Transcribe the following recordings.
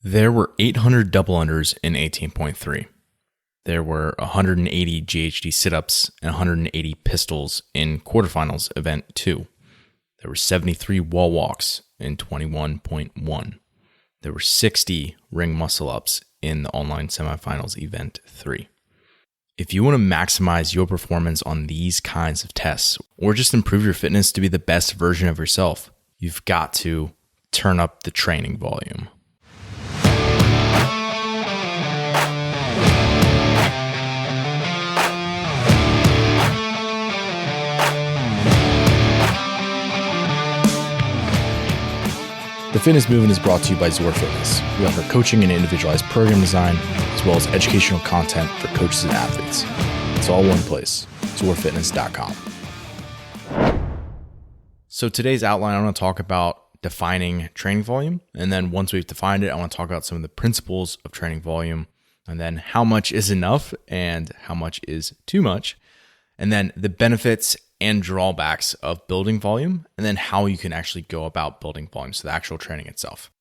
There were 800 double unders in 18.3. There were 180 GHD sit-ups and 180 pistols in quarterfinals event 2. There were 73 wall walks in 21.1. There were 60 ring muscle-ups in the online semifinals event 3. If you want to maximize your performance on these kinds of tests, or just improve your fitness to be the best version of yourself, you've got to turn up the training volume. The Fitness Movement is brought to you by Zor Fitness. We offer coaching and individualized program design, as well as educational content for coaches and athletes. It's all one place, zorfitness.com. So today's outline, I want to talk about defining training volume. And then once we've defined it, I want to talk about some of the principles of training volume, and then how much is enough and how much is too much, and then the benefits and drawbacks of building volume, and then how you can actually go about building volume, so the actual training itself.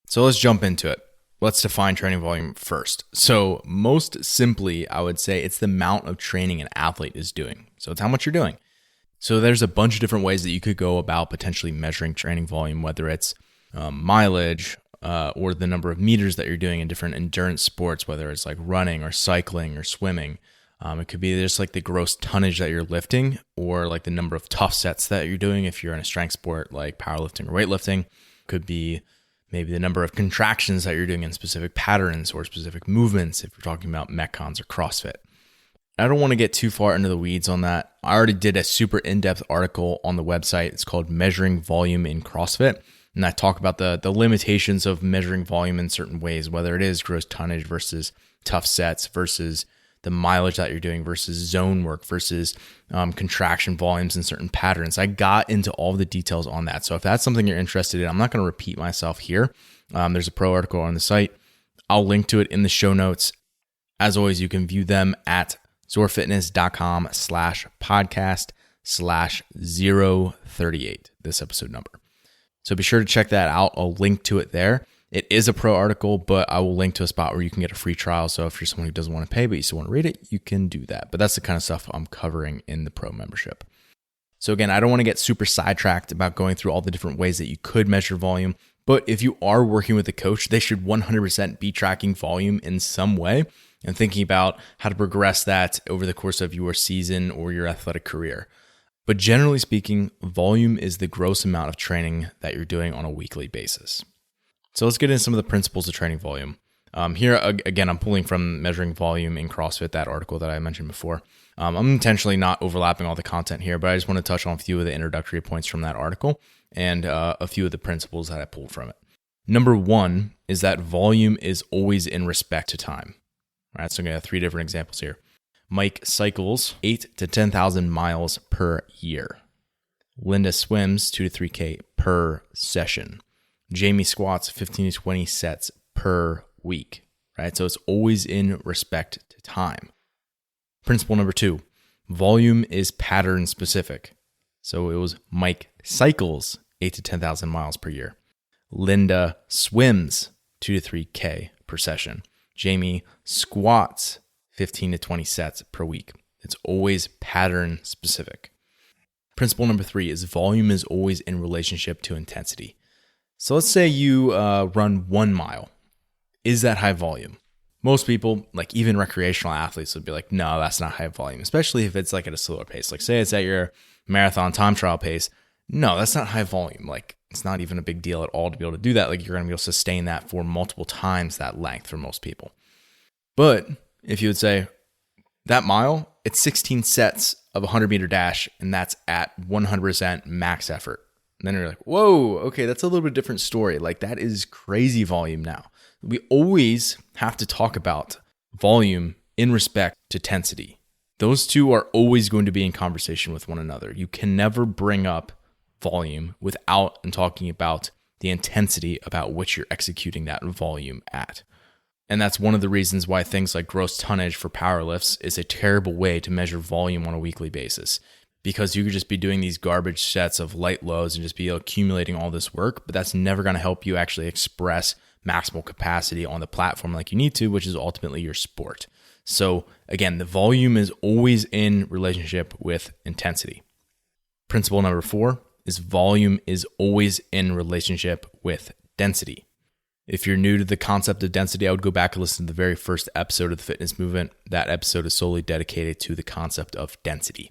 So let's jump into it. Let's define training volume first. So most simply, I would say it's the amount of training an athlete is doing. So it's how much you're doing. So there's a bunch of different ways that you could go about potentially measuring training volume, whether it's mileage or the number of meters that you're doing in different endurance sports, whether it's like running or cycling or swimming. It could be just like the gross tonnage that you're lifting, or like the number of tough sets that you're doing if you're in a strength sport like powerlifting or weightlifting. Could be maybe the number of contractions that you're doing in specific patterns or specific movements if you're talking about Metcons or CrossFit. I don't want to get too far into the weeds on that. I already did a super in-depth article on the website. It's called Measuring Volume in CrossFit. And I talk about the limitations of measuring volume in certain ways, whether it is gross tonnage versus tough sets versus the mileage that you're doing versus zone work versus contraction volumes in certain patterns. I got into all the details on that. So if that's something you're interested in, I'm not going to repeat myself here. There's a pro article on the site. I'll link to it in the show notes. As always, you can view them at zorfitness.com/podcast/038, this episode number. So be sure to check that out. I'll link to it there. It is a pro article, but I will link to a spot where you can get a free trial. So if you're someone who doesn't want to pay, but you still want to read it, you can do that. But that's the kind of stuff I'm covering in the pro membership. So again, I don't want to get super sidetracked about going through all the different ways that you could measure volume. But if you are working with a coach, they should 100% be tracking volume in some way and thinking about how to progress that over the course of your season or your athletic career. But generally speaking, volume is the gross amount of training that you're doing on a weekly basis. So let's get into some of the principles of training volume. Here, again, I'm pulling from Measuring Volume in CrossFit, that article that I mentioned before. I'm intentionally not overlapping all the content here, but I just want to touch on a few of the introductory points from that article and a few of the principles that I pulled from it. Number one is that volume is always in respect to time. All right, so I'm going to have 3 different examples here. Mike cycles 8 to 10,000 miles per year. Linda swims 2 to 3K per session. Jamie squats 15 to 20 sets per week, right? So it's always in respect to time. Principle number 2, volume is pattern specific. So it was Mike cycles 8 to 10,000 miles per year. Linda swims 2 to 3K per session. Jamie squats 15 to 20 sets per week. It's always pattern specific. Principle number 3 is volume is always in relationship to intensity. So let's say you run 1 mile. Is that high volume? Most people, like even recreational athletes, would be like, no, that's not high volume, especially if it's like at a slower pace. Like say it's at your marathon time trial pace. No, that's not high volume. Like it's not even a big deal at all to be able to do that. Like you're going to be able to sustain that for multiple times that length for most people. But if you would say that mile, it's 16 sets of a 100-meter dash, and that's at 100% max effort. And then you're like, whoa, okay, that's a little bit different story. Like that is crazy volume now. We always have to talk about volume in respect to tensity. Those two are always going to be in conversation with one another. You can never bring up volume without talking about the intensity about which you're executing that volume at. And that's one of the reasons why things like gross tonnage for power lifts is a terrible way to measure volume on a weekly basis. Because you could just be doing these garbage sets of light loads and just be accumulating all this work, but that's never going to help you actually express maximal capacity on the platform like you need to, which is ultimately your sport. So again, the volume is always in relationship with intensity. Principle number 4 is volume is always in relationship with density. If you're new to the concept of density, I would go back and listen to the very first episode of the Fitness Movement. That episode is solely dedicated to the concept of density.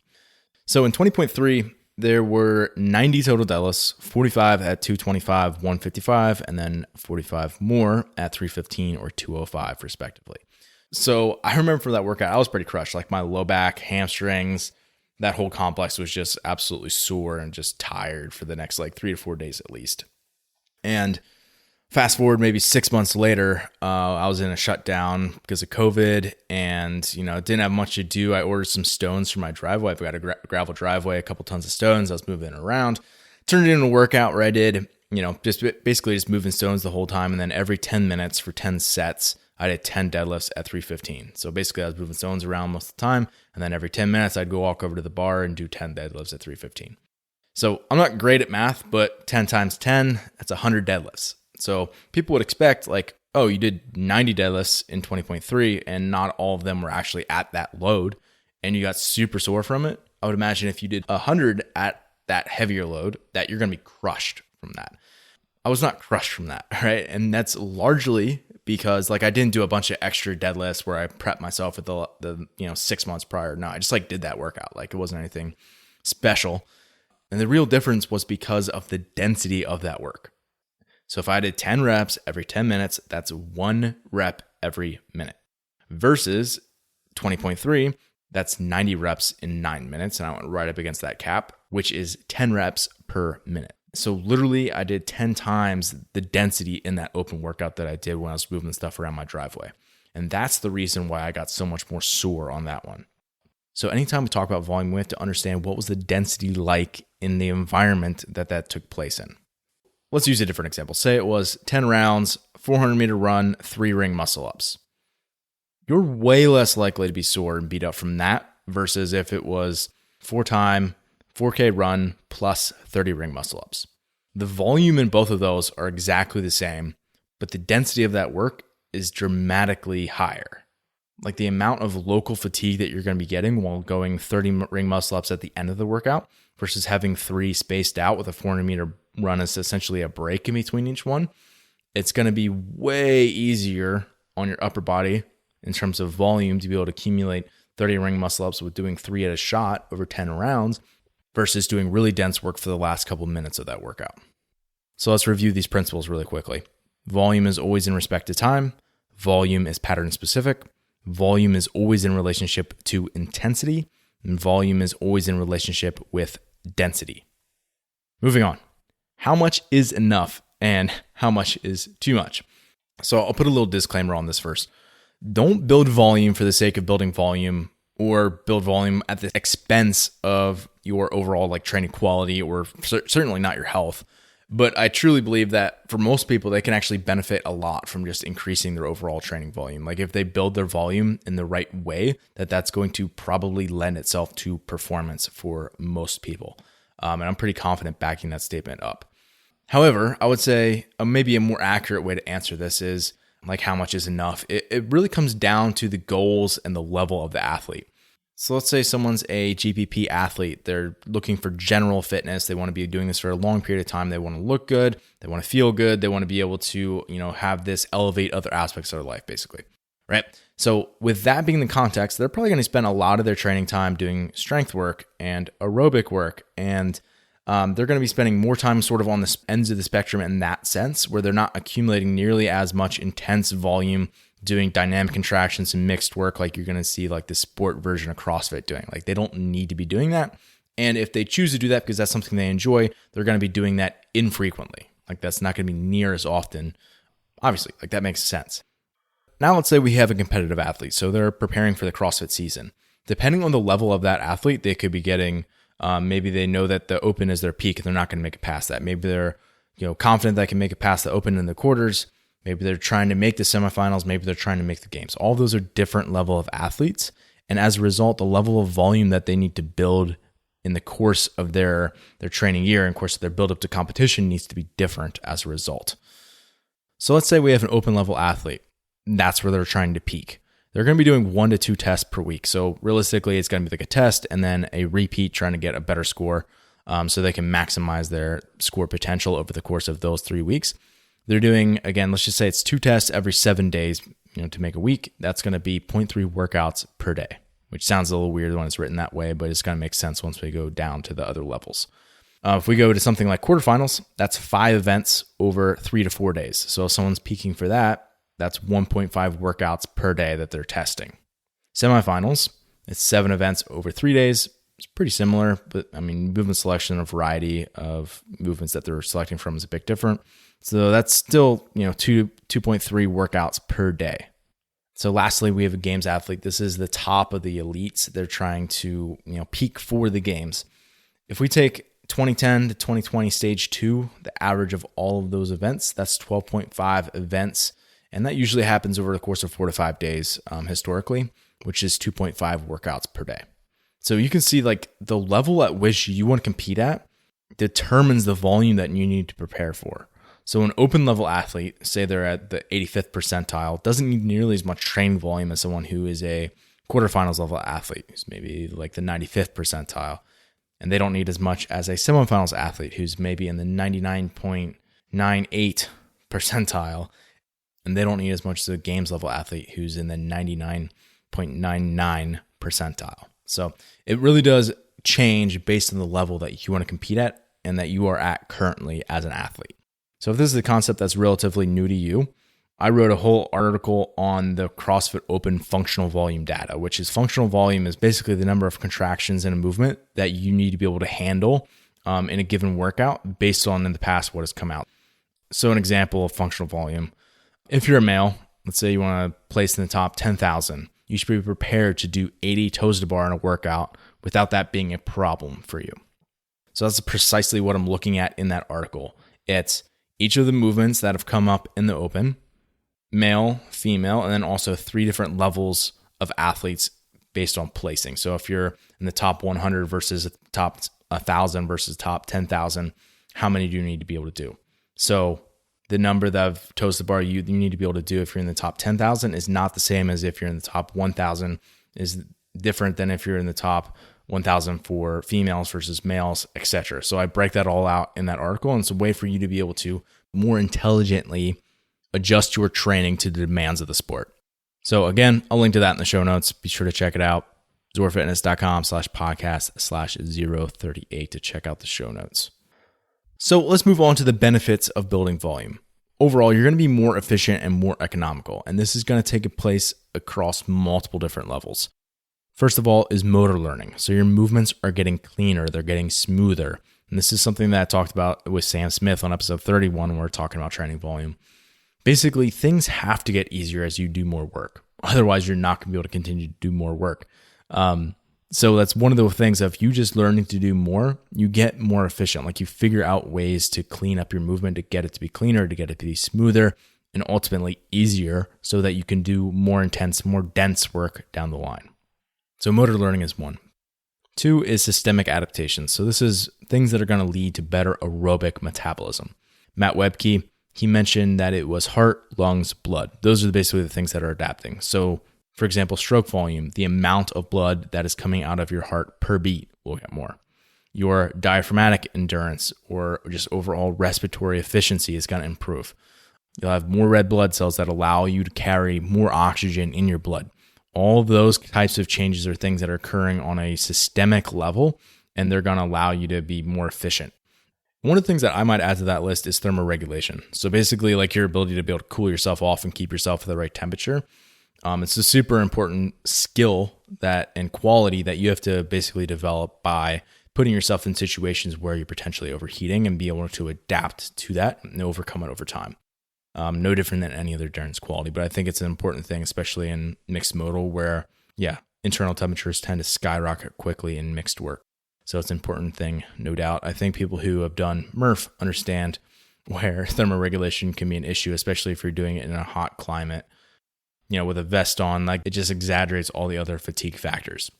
So in 20.3, there were 90 total deadlifts, 45 at 225, 155, and then 45 more at 315 or 205 respectively. So I remember for that workout, I was pretty crushed. Like my low back, hamstrings, that whole complex was just absolutely sore and just tired for the next like 3 to 4 days at least. And fast forward maybe 6 months later, I was in a shutdown because of COVID and, didn't have much to do. I ordered some stones for my driveway. I've got a gravel driveway, a couple tons of stones. I was moving around, turned it into a workout where I did, just basically just moving stones the whole time. And then every 10 minutes for 10 sets, I did 10 deadlifts at 315. So basically I was moving stones around most of the time. And then every 10 minutes, I'd go walk over to the bar and do 10 deadlifts at 315. So I'm not great at math, but 10 times 10, that's 100 deadlifts. So people would expect like, oh, you did 90 deadlifts in 20.3 and not all of them were actually at that load and you got super sore from it. I would imagine if you did 100 at that heavier load that you're going to be crushed from that. I was not crushed from that, right? And that's largely because like I didn't do a bunch of extra deadlifts where I prepped myself with the 6 months prior. No, I just like did that workout. Like it wasn't anything special. And the real difference was because of the density of that work. So if I did 10 reps every 10 minutes, that's 1 rep every minute versus 20.3, that's 90 reps in 9 minutes. And I went right up against that cap, which is 10 reps per minute. So literally I did 10 times the density in that open workout that I did when I was moving stuff around my driveway. And that's the reason why I got so much more sore on that one. So anytime we talk about volume, we have to understand what was the density like in the environment that took place in. Let's use a different example. Say it was 10 rounds, 400 meter run, 3 ring muscle ups. You're way less likely to be sore and beat up from that versus if it was 4-time, 4K run plus 30 ring muscle ups. The volume in both of those are exactly the same, but the density of that work is dramatically higher. Like the amount of local fatigue that you're going to be getting while going 30 ring muscle ups at the end of the workout versus having 3 spaced out with a 400 meter run is essentially a break in between each one. It's going to be way easier on your upper body in terms of volume to be able to accumulate 30 ring muscle ups with doing 3 at a shot over 10 rounds versus doing really dense work for the last couple minutes of that workout. So let's review these principles really quickly. Volume is always in respect to time. Volume is pattern specific. Volume is always in relationship to intensity. And volume is always in relationship with density. Moving on. How much is enough and how much is too much? So I'll put a little disclaimer on this first. Don't build volume for the sake of building volume or build volume at the expense of your overall like training quality or certainly not your health. But I truly believe that for most people, they can actually benefit a lot from just increasing their overall training volume. Like if they build their volume in the right way, that's going to probably lend itself to performance for most people. And I'm pretty confident backing that statement up. However, I would say maybe a more accurate way to answer this is like how much is enough. It really comes down to the goals and the level of the athlete. So let's say someone's a GPP athlete. They're looking for general fitness. They want to be doing this for a long period of time. They want to look good. They want to feel good. They want to be able to, have this elevate other aspects of their life, basically, right? So with that being the context, they're probably going to spend a lot of their training time doing strength work and aerobic work. And they're going to be spending more time sort of on the ends of the spectrum in that sense, where they're not accumulating nearly as much intense volume doing dynamic contractions and mixed work like you're going to see like the sport version of CrossFit doing. Like they don't need to be doing that. And if they choose to do that because that's something they enjoy, they're going to be doing that infrequently. Like that's not going to be near as often. Obviously, like that makes sense. Now let's say we have a competitive athlete. So they're preparing for the CrossFit season. Depending on the level of that athlete, they could be getting, maybe they know that the open is their peak and they're not going to make it past that. Maybe they're confident they can make it past the open in the quarters. Maybe they're trying to make the semifinals. Maybe they're trying to make the games. All those are different level of athletes. And as a result, the level of volume that they need to build in the course of their training year and course of their build up to competition needs to be different as a result. So let's say we have an open level athlete. That's where they're trying to peak. They're going to be doing 1 to 2 tests per week. So realistically, it's going to be like a test and then a repeat trying to get a better score so they can maximize their score potential over the course of those 3 weeks. They're doing, again, let's just say it's 2 tests every 7 days, to make a week. That's going to be 0.3 workouts per day, which sounds a little weird when it's written that way, but it's going to make sense once we go down to the other levels. If we go to something like quarterfinals, that's 5 events over 3 to 4 days. So if someone's peaking for that, that's 1.5 workouts per day that they're testing. Semifinals, it's 7 events over 3 days. It's pretty similar, but movement selection, a variety of movements that they're selecting from is a bit different. So that's still, 2.3 workouts per day. So lastly, we have a games athlete. This is the top of the elites. They're trying to, peak for the games. If we take 2010 to 2020 stage 2, the average of all of those events, that's 12.5 events. And that usually happens over the course of 4 to 5 days historically, which is 2.5 workouts per day. So you can see the level at which you want to compete at determines the volume that you need to prepare for. So an open level athlete, say they're at the 85th percentile, doesn't need nearly as much training volume as someone who is a quarterfinals level athlete, who's maybe like the 95th percentile. And they don't need as much as a semifinals athlete who's maybe in the 99.98 percentile. And they don't need as much as a games level athlete who's in the 99.99 percentile. So it really does change based on the level that you want to compete at and that you are at currently as an athlete. So if this is a concept that's relatively new to you, I wrote a whole article on the CrossFit Open functional volume data, which is functional volume is basically the number of contractions in a movement that you need to be able to handle in a given workout based on in the past what has come out. So an example of functional volume, if you're a male, let's say you want to place in the top 10,000, you should be prepared to do 80 toes to bar in a workout without that being a problem for you. So that's precisely what I'm looking at in that article. It's each of the movements that have come up in the open, male, female, and then also 3 different levels of athletes based on placing. So if you're in the top 100 versus top 1,000 versus top 10,000, how many do you need to be able to do? So the number of toes to bar you need to be able to do if you're in the top 10,000 is not the same as if you're in the top 1,000, is different than if you're in the top 1,000 for females versus males, etc. So I break that all out in that article, and it's a way for you to be able to more intelligently adjust your training to the demands of the sport. So again, I'll link to that in the show notes. Be sure to check it out. ZoreFitness.com/podcast/038 to check out the show notes. So let's move on to the benefits of building volume. Overall, you're going to be more efficient and more economical, and this is going to take place across multiple different levels. First of all is motor learning. So your movements are getting cleaner, they're getting smoother. And this is something that I talked about with Sam Smith on episode 31 when we were talking about training volume. Basically, things have to get easier as you do more work. Otherwise, you're not going to be able to continue to do more work. So that's one of the things of you just learning to do more, you get more efficient. Like you figure out ways to clean up your movement, to get it to be cleaner, to get it to be smoother, and ultimately easier so that you can do more intense, more dense work down the line. So motor learning is 1. 2 is systemic adaptation. So this is things that are going to lead to better aerobic metabolism. Matt Webke, he mentioned that it was heart, lungs, blood. Those are basically the things that are adapting. So for example, stroke volume, the amount of blood that is coming out of your heart per beat will get more. Your diaphragmatic endurance or just overall respiratory efficiency is going to improve. You'll have more red blood cells that allow you to carry more oxygen in your blood. All of those types of changes are things that are occurring on a systemic level, and they're going to allow you to be more efficient. One of the things that I might add to that list is thermoregulation. So basically like your ability to be able to cool yourself off and keep yourself at the right temperature. It's a super important skill and quality that you have to basically develop by putting yourself in situations where you're potentially overheating and be able to adapt to that and overcome it over time. No different than any other endurance quality, but I think it's an important thing, especially in mixed modal where, internal temperatures tend to skyrocket quickly in mixed work. So it's an important thing, no doubt. I think people who have done Murph understand where thermoregulation can be an issue, especially if you're doing it in a hot climate. With a vest on, it just exaggerates all the other fatigue factors.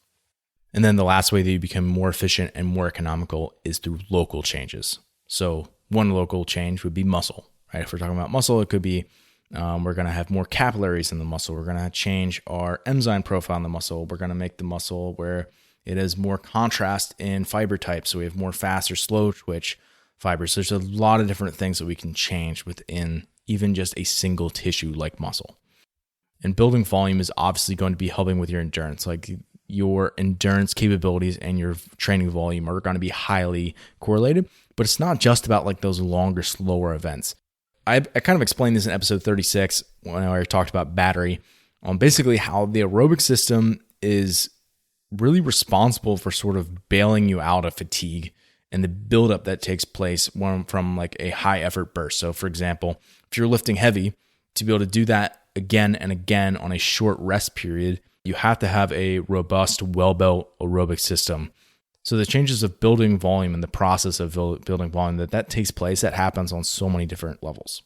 And then the last way that you become more efficient and more economical is through local changes. So one local change would be muscle. right? If we're talking about muscle, it could be we're going to have more capillaries in the muscle. We're going to change our enzyme profile in the muscle. We're going to make the muscle where it has more contrast in fiber type. So we have more fast or slow twitch fibers. So there's a lot of different things that we can change within even just a single tissue like muscle. And building volume is obviously going to be helping with your endurance. Like your endurance capabilities and your training volume are going to be highly correlated, but it's not just about like those longer, slower events. I kind of explained this in episode 36 when I talked about battery, on basically how the aerobic system is really responsible for sort of bailing you out of fatigue and the buildup that takes place from like a high effort burst. So for example, if you're lifting heavy, to be able to do that again and again on a short rest period, you have to have a robust, well-built aerobic system. So the changes of building volume and the process of building volume, that takes place, that happens on so many different levels.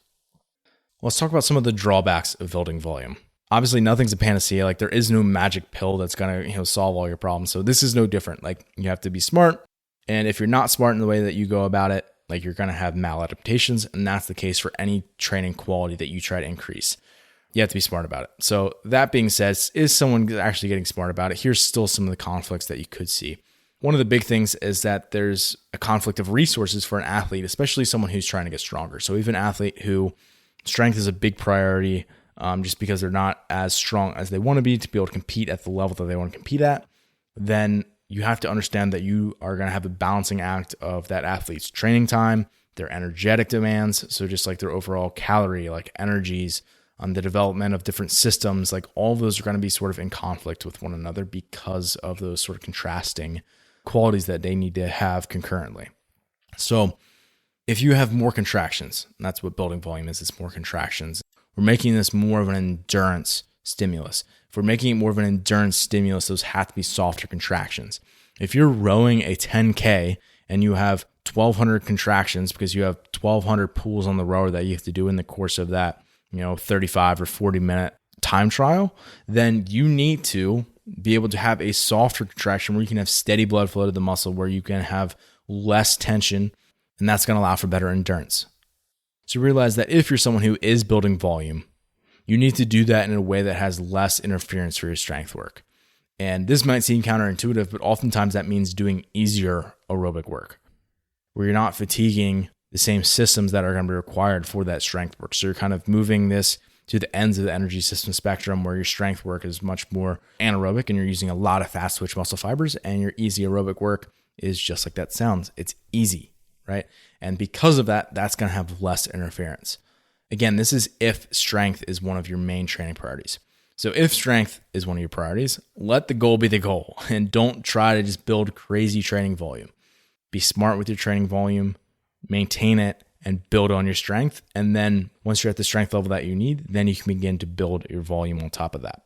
Let's talk about some of the drawbacks of building volume. Obviously, nothing's a panacea. Like there is no magic pill that's going to solve all your problems. So this is no different. Like you have to be smart. And if you're not smart in the way that you go about it, like you're going to have maladaptations. And that's the case for any training quality that you try to increase. You have to be smart about it. So that being said, is someone actually getting smart about it? Here's still some of the conflicts that you could see. One of the big things is that there's a conflict of resources for an athlete, especially someone who's trying to get stronger. So even an athlete who strength is a big priority, just because they're not as strong as they want to be able to compete at the level that they want to compete at, then you have to understand that you are going to have a balancing act of that athlete's training time, their energetic demands. So just like their overall calorie, like energies, the development of different systems, like all of those are going to be sort of in conflict with one another because of those sort of contrasting qualities that they need to have concurrently. So if you have more contractions, and that's what building volume is, it's more contractions. We're making this more of an endurance stimulus. If we're making it more of an endurance stimulus, those have to be softer contractions. If you're rowing a 10K and you have 1,200 contractions because you have 1,200 pulls on the rower that you have to do in the course of that 35 or 40 minute time trial, then you need to be able to have a softer contraction where you can have steady blood flow to the muscle, where you can have less tension, and that's going to allow for better endurance. So realize that if you're someone who is building volume, you need to do that in a way that has less interference for your strength work. And this might seem counterintuitive, but oftentimes that means doing easier aerobic work, where you're not fatiguing the same systems that are going to be required for that strength work. So you're kind of moving this to the ends of the energy system spectrum, where your strength work is much more anaerobic and you're using a lot of fast twitch muscle fibers, and your easy aerobic work is just like that sounds. It's easy, right? And because of that, that's going to have less interference. Again, this is if strength is one of your main training priorities. So if strength is one of your priorities, let the goal be the goal, and don't try to just build crazy training volume. Be smart with your training volume, maintain it, and build on your strength. And then once you're at the strength level that you need, then you can begin to build your volume on top of that.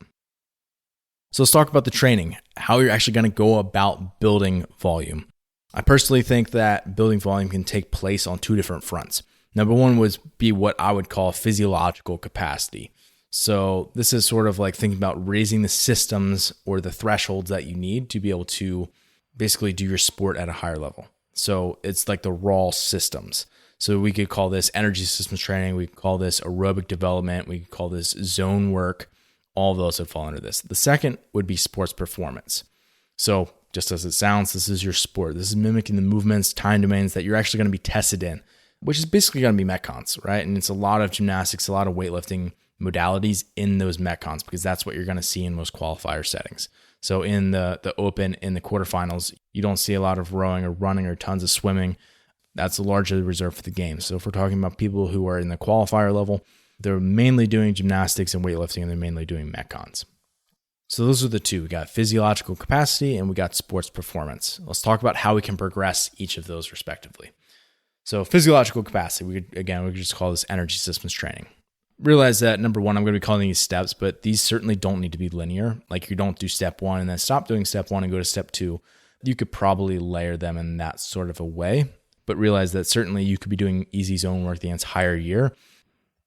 So let's talk about the training, how you're actually going to go about building volume. I personally think that building volume can take place on two different fronts. Number one would be what I would call physiological capacity. So this is sort of like thinking about raising the systems or the thresholds that you need to be able to basically do your sport at a higher level. So it's like the raw systems. So we could call this energy systems training. We could call this aerobic development. We could call this zone work. All of those would fall under this. The second would be sports performance. So just as it sounds, this is your sport. This is mimicking the movements, time domains that you're actually going to be tested in, which is basically going to be metcons, right? And it's a lot of gymnastics, a lot of weightlifting modalities in those metcons, because that's what you're going to see in most qualifier settings. So in the open, in the quarterfinals, you don't see a lot of rowing or running or tons of swimming. That's largely reserved for the games. So if we're talking about people who are in the qualifier level, they're mainly doing gymnastics and weightlifting, and they're mainly doing metcons. So those are the two. We got physiological capacity and we got sports performance. Let's talk about how we can progress each of those respectively. So physiological capacity, we could just call this energy systems training. Realize that number one, I'm going to be calling these steps, but these certainly don't need to be linear. Like you don't do step one and then stop doing step one and go to step two. You could probably layer them in that sort of a way, but realize that certainly you could be doing easy zone work the entire year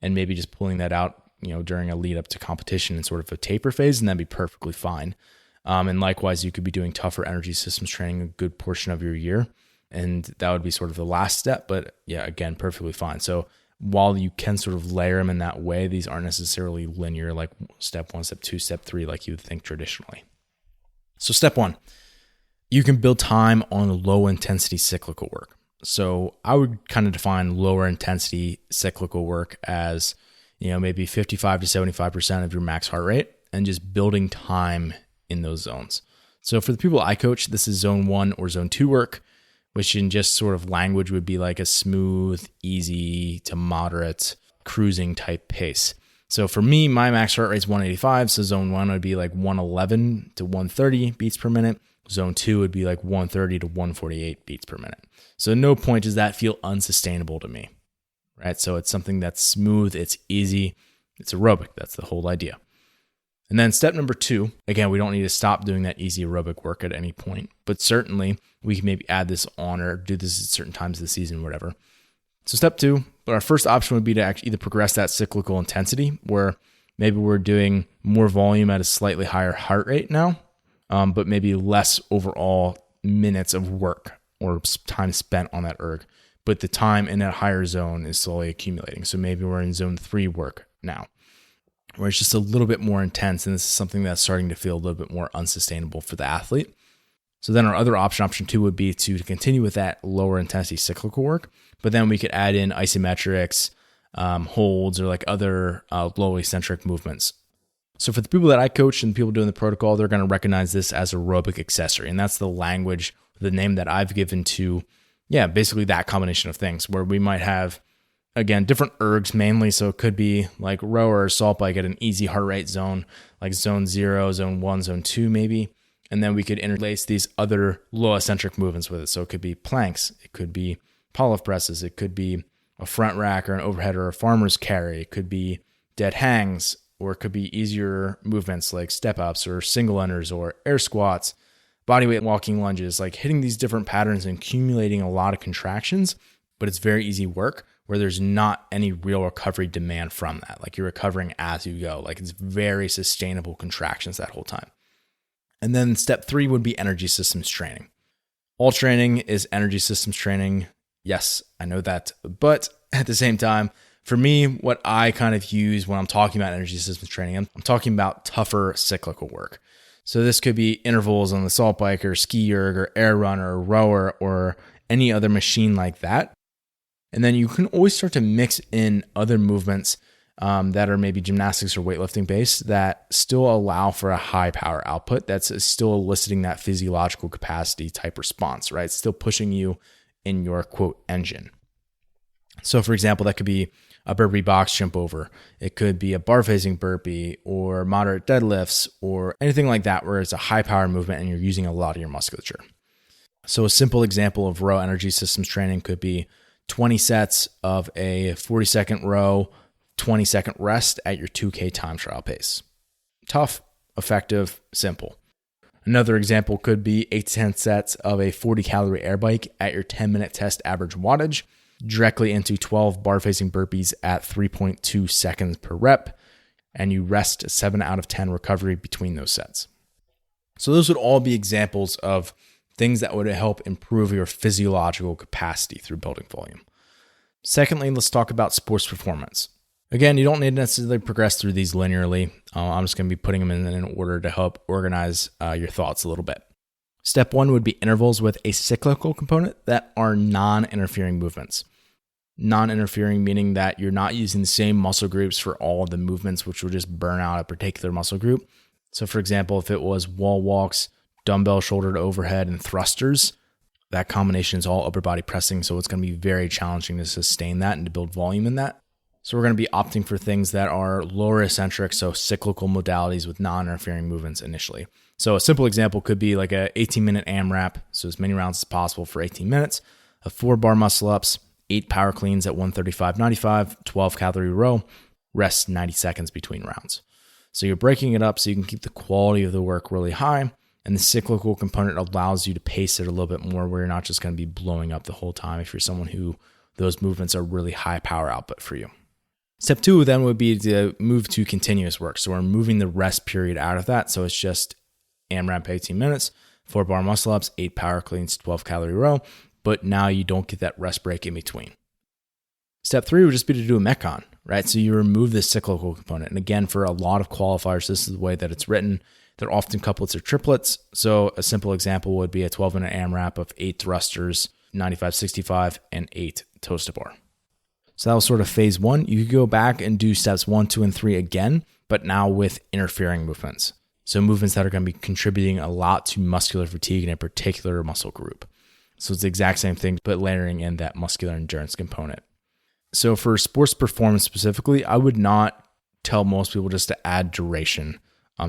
and maybe just pulling that out, during a lead up to competition in sort of a taper phase, and that'd be perfectly fine. And likewise, you could be doing tougher energy systems training a good portion of your year, and that would be sort of the last step, but yeah, again, perfectly fine. So while you can sort of layer them in that way, these aren't necessarily linear, like step 1, step 2, step 3, like you would think traditionally. So step 1, you can build time on low intensity cyclical work. So I would kind of define lower intensity cyclical work as, maybe 55 to 75% of your max heart rate and just building time in those zones. So for the people I coach, this is zone 1 or zone 2 work, which in just sort of language would be like a smooth, easy to moderate cruising type pace. So for me, my max heart rate is 185. So zone 1 would be like 111 to 130 beats per minute. Zone 2 would be like 130 to 148 beats per minute. So at no point does that feel unsustainable to me, right? So it's something that's smooth, it's easy, it's aerobic. That's the whole idea. And then step number 2, again, we don't need to stop doing that easy aerobic work at any point, but certainly we can maybe add this on or do this at certain times of the season, whatever. So step 2, but our first option would be to actually either progress that cyclical intensity where maybe we're doing more volume at a slightly higher heart rate now, but maybe less overall minutes of work or time spent on that erg. But the time in that higher zone is slowly accumulating. So maybe we're in zone 3 work now, where it's just a little bit more intense. And this is something that's starting to feel a little bit more unsustainable for the athlete. So then our other option 2 would be to continue with that lower intensity cyclical work, but then we could add in isometrics, holds, or like other low eccentric movements. So for the people that I coach and people doing the protocol, they're going to recognize this as aerobic accessory. And that's the language, the name that I've given to, basically that combination of things where we might have, again, different ergs mainly. So it could be like row or assault bike at an easy heart rate zone, like zone 0, zone 1, zone 2 maybe. And then we could interlace these other low eccentric movements with it. So it could be planks, it could be polyp presses, it could be a front rack or an overhead or a farmer's carry, it could be dead hangs, or it could be easier movements like step ups or single unders or air squats, bodyweight walking lunges, like hitting these different patterns and accumulating a lot of contractions, but it's very easy work where there's not any real recovery demand from that. Like you're recovering as you go. Like it's very sustainable contractions that whole time. And then step 3 would be energy systems training. All training is energy systems training. Yes, I know that. But at the same time, for me, what I kind of use when I'm talking about energy systems training, I'm talking about tougher cyclical work. So this could be intervals on the assault bike or ski erg or air runner or rower or any other machine like that. And then you can always start to mix in other movements that are maybe gymnastics or weightlifting based that still allow for a high power output that's still eliciting that physiological capacity type response, right? It's still pushing you in your quote engine. So for example, that could be a burpee box jump over. It could be a bar facing burpee or moderate deadlifts or anything like that where it's a high power movement and you're using a lot of your musculature. So a simple example of row energy systems training could be 20 sets of a 40-second row, 20-second rest at your 2K time trial pace. Tough, effective, simple. Another example could be 8 to 10 sets of a 40-calorie air bike at your 10-minute test average wattage, directly into 12 bar-facing burpees at 3.2 seconds per rep, and you rest 7 out of 10 recovery between those sets. So those would all be examples of things that would help improve your physiological capacity through building volume. Secondly, let's talk about sports performance. Again, you don't need to necessarily progress through these linearly. I'm just going to be putting them in order to help organize your thoughts a little bit. Step 1 would be intervals with a cyclical component that are non-interfering movements. Non-interfering meaning that you're not using the same muscle groups for all of the movements, which will just burn out a particular muscle group. So for example, if it was wall walks, dumbbell shoulder to overhead, and thrusters, that combination is all upper body pressing. So it's going to be very challenging to sustain that and to build volume in that. So we're going to be opting for things that are lower eccentric, so cyclical modalities with non-interfering movements initially. So a simple example could be like a 18-minute AMRAP, so as many rounds as possible for 18 minutes, a 4-bar muscle-ups, 8 power cleans at 135-95, 12-calorie row, rest 90 seconds between rounds. So you're breaking it up so you can keep the quality of the work really high, and the cyclical component allows you to pace it a little bit more where you're not just going to be blowing up the whole time if you're someone who those movements are really high power output for you. Step 2 then would be to move to continuous work. So we're moving the rest period out of that. So it's just AMRAP 18 minutes, 4-bar muscle ups, 8 power cleans, 12-calorie row, but now you don't get that rest break in between. Step 3 would just be to do a Metcon, right? So you remove this cyclical component. And again, for a lot of qualifiers, this is the way that it's written. They're often couplets or triplets. So a simple example would be a 12-minute AMRAP of 8 thrusters, 95-65, and 8 toes to bar. So that was sort of phase 1. You could go back and do steps 1, 2, and 3 again, but now with interfering movements. So movements that are going to be contributing a lot to muscular fatigue in a particular muscle group. So it's the exact same thing, but layering in that muscular endurance component. So for sports performance specifically, I would not tell most people just to add duration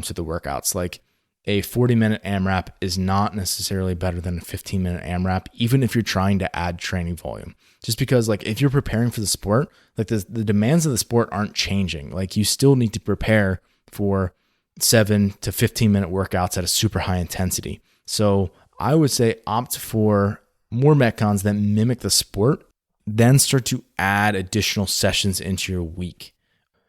to the workouts. Like a 40-minute AMRAP is not necessarily better than a 15-minute AMRAP, even if you're trying to add training volume. Just because like if you're preparing for the sport, like the demands of the sport aren't changing. Like you still need to prepare for 7 to 15-minute workouts at a super high intensity. So I would say opt for more Metcons that mimic the sport, then start to add additional sessions into your week.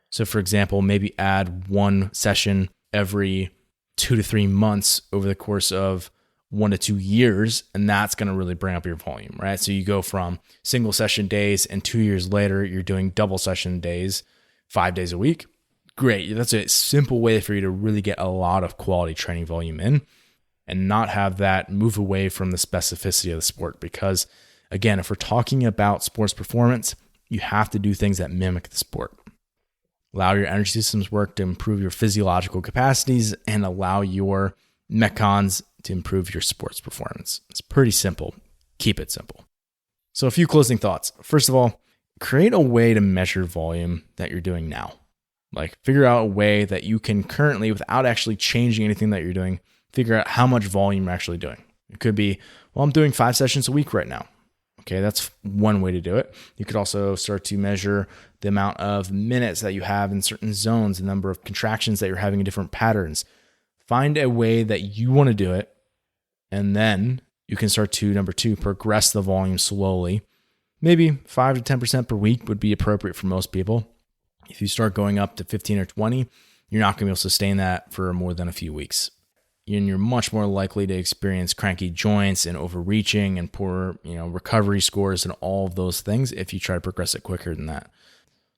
So for example, maybe add 1 session every 2 to 3 months over the course of 1 to 2 years, and that's going to really bring up your volume, right? So you go from single session days and 2 years later, you're doing double session days, 5 days a week. Great. That's a simple way for you to really get a lot of quality training volume in and not have that move away from the specificity of the sport. Because again, if we're talking about sports performance, you have to do things that mimic the sport. Allow your energy systems work to improve your physiological capacities and allow your Metcons to improve your sports performance. It's pretty simple. Keep it simple. So a few closing thoughts. First of all, create a way to measure volume that you're doing now. Like figure out a way that you can currently, without actually changing anything that you're doing, figure out how much volume you're actually doing. It could be, well, I'm doing 5 sessions a week right now. Okay, that's one way to do it. You could also start to measure the amount of minutes that you have in certain zones, the number of contractions that you're having in different patterns. Find a way that you want to do it, and then you can start to, number 2, progress the volume slowly. Maybe 5 to 10% per week would be appropriate for most people. If you start going up to 15 or 20, you're not going to be able to sustain that for more than a few weeks. And you're much more likely to experience cranky joints and overreaching and poor, recovery scores and all of those things if you try to progress it quicker than that.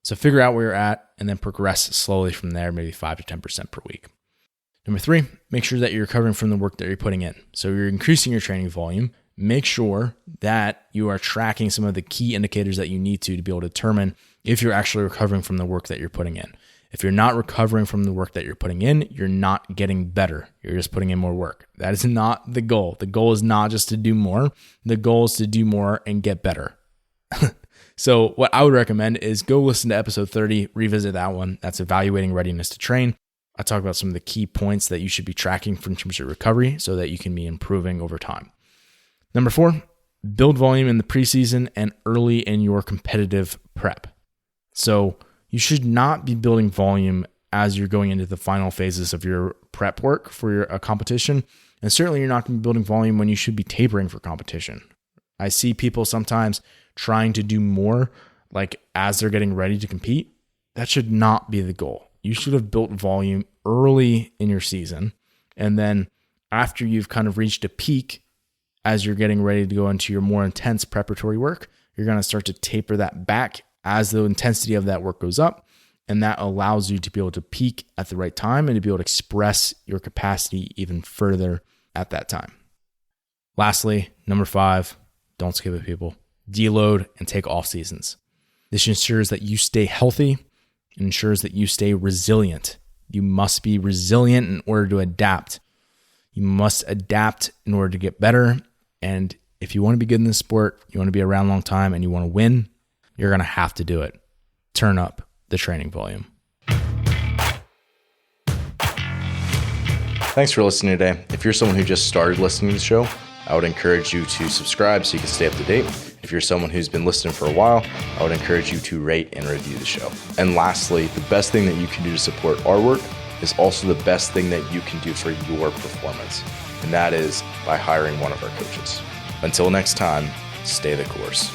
So figure out where you're at and then progress slowly from there, maybe 5 to 10% per week. Number 3, make sure that you're recovering from the work that you're putting in. So you're increasing your training volume. Make sure that you are tracking some of the key indicators that you need to be able to determine if you're actually recovering from the work that you're putting in. If you're not recovering from the work that you're putting in, you're not getting better. You're just putting in more work. That is not the goal. The goal is not just to do more. The goal is to do more and get better. So what I would recommend is go listen to episode 30, revisit that one. That's evaluating readiness to train. I talk about some of the key points that you should be tracking in terms of recovery so that you can be improving over time. Number 4, build volume in the preseason and early in your competitive prep. So you should not be building volume as you're going into the final phases of your prep work for a competition. And certainly you're not going to be building volume when you should be tapering for competition. I see people sometimes trying to do more like as they're getting ready to compete. That should not be the goal. You should have built volume early in your season. And then after you've kind of reached a peak, as you're getting ready to go into your more intense preparatory work, you're going to start to taper that back as the intensity of that work goes up. And that allows you to be able to peak at the right time and to be able to express your capacity even further at that time. Lastly, number 5, don't skip it, people. Deload and take off seasons. This ensures that you stay healthy and ensures that you stay resilient. You must be resilient in order to adapt. You must adapt in order to get better. And if you want to be good in this sport, you want to be around a long time and you want to win, you're going to have to do it. Turn up the training volume. Thanks for listening today. If you're someone who just started listening to the show, I would encourage you to subscribe so you can stay up to date. If you're someone who's been listening for a while, I would encourage you to rate and review the show. And lastly, the best thing that you can do to support our work is also the best thing that you can do for your performance. And that is by hiring one of our coaches. Until next time, stay the course.